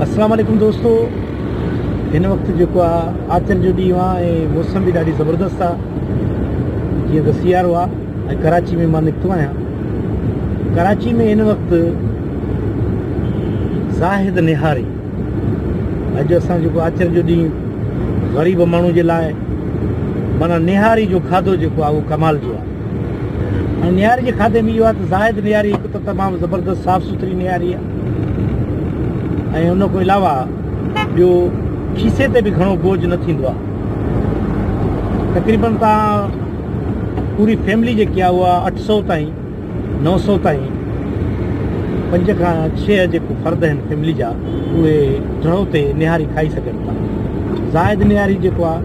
अस्सलाम वालेकुम दोस्तों। इन वक्त जो आचर जो ॾींहुं आहे ऐं मौसम भी ॾाढी ज़बरदस्त आहे। जीअं त सियारो आहे ऐं कराची में मां निकितो आहियां। कराची में इन वक्त ज़ाहिद निहारी अॼु असां जेको आचर जो ॾींहुं ग़रीब माण्हू जे लाइ माना निहारी जो खाधो जेको आहे उहो कमाल जो आहे। ऐं निहारी जे खाधे में इहो आहे त ज़ाहिद निहारी हिकु त तमामु ज़बरदस्त साफ़ सुथरी निहारी आहे ऐं उन खां अलावा ॿियो खीसे ते बि घणो बोझ न थींदो आहे। तक़रीबन तव्हां पूरी फैमिली जेकी आहे उहा 800 ताईं 900 ताईं 5 खां 6 जेको फ़र्द आहिनि फैमिली जा उहे जड़ो ते निहारी खाई सघनि था। ज़ाहिद निहारी जेको आहे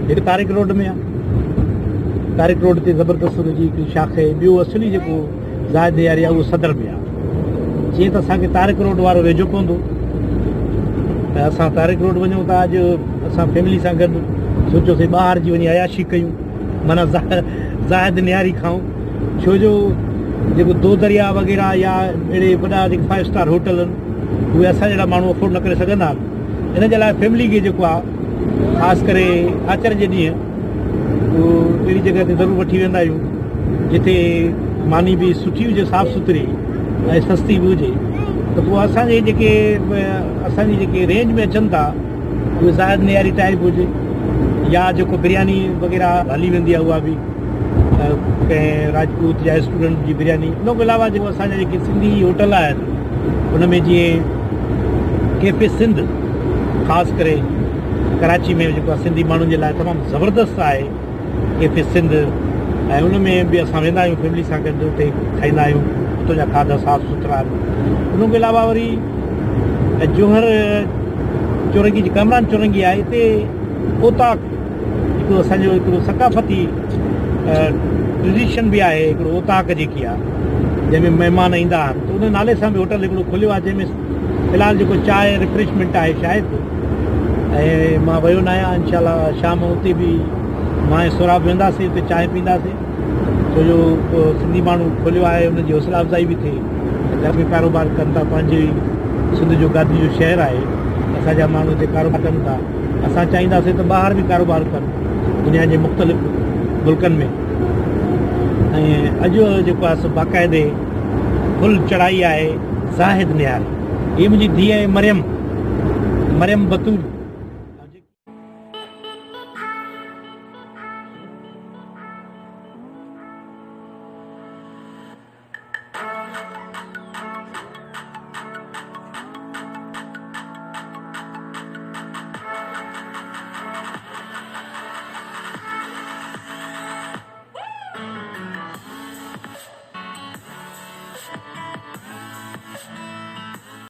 हिकु तारिक रोड में आहे। तारिक रोड ते ज़बरदस्त हुनजी हिकु शाख आहे। ॿियो असली जेको ज़ाहिद निहारी आहे उहो सदर में आहे। जीअं त असांखे तारिक रोड वारो वेझो पवंदो ऐं असां तारिक रोड वञूं था। अॼु असां फैमिली सां गॾु सोचियोसीं ॿाहिरि जी वञी अयाशी कयूं, माना ज़ाहिद निहारी खाऊं। छो जो जेको दो दरिया वग़ैरह या अहिड़े वॾा जेके 5 स्टार होटल आहिनि उहे असां जहिड़ा माण्हू अफोर्ड न करे सघंदा आहिनि। इन जे लाइ फैमिली खे जेको आहे ख़ासि करे आचर जे ॾींहुं उहो अहिड़ी जॻह ते ज़रूरु वठी वेंदा आहियूं जिथे मानी बि सुठी हुजे, साफ़ु सुथरी ऐं सस्ती बि हुजे। त पोइ असांजी जेके रेंज में अचनि था उहे ज़ाहिद निहारी टाइप हुजे या जेको बिरयानी वग़ैरह हली वेंदी आहे उहा बि कंहिं राजपूत या स्टूडेंट जी बिरयानी। उन खां अलावा जेको असांजा जेके सिंधी होटल आहिनि उन में जीअं कैफ़े सिंध ख़ासि करे कराची में जेको आहे सिंधी माण्हुनि जे लाइ तमामु ज़बरदस्त आहे कैफ़े सिंध। ऐं उन में बि असां वेंदा आहियूं फैमिली सां गॾु, उते खाईंदा आहियूं। उतां जा खाधा साफ़ु सुथरा आहिनि। उन खां अलावा वरी जोहर चौरंगी जी कमरान चौरंगी आहे हिते ओताक हिकिड़ो असांजो हिकिड़ो सकाफ़ती ट्रेडिशन बि आहे। हिकिड़ो ओताक जेकी आहे जंहिंमें महिमान ईंदा आहिनि त उन नाले सां बि होटल हिकिड़ो खुलियो आहे जंहिंमें फ़िलहालु जेको चांहि रिफ्रेशमेंट आहे शायदि। ऐं मां वियो न आहियां। इनशाला शाम उते बि मां ऐं सौराब वेंदासीं, उते चांहि पीअंदासीं। छो जो सिंधी माण्हू खोलियो आहे, उनजी हौसला अफ़ज़ाई बि थिए। घर में कारोबार कनि था, पंहिंजी सिंध जो गादी जो शहर आहे, असांजा माण्हू हिते कारोबार कनि था। असां चाहींदासीं त ॿाहिरि बि कारोबार कनि दुनिया जे मुख़्तलिफ़ मुल्कनि में। ऐं अॼु जेको आहे सो बाक़ाइदे फुल चढ़ाई आहे ज़ाहिद निहारी। हीअ मुंहिंजी धीउ आहे मरियम बतूल।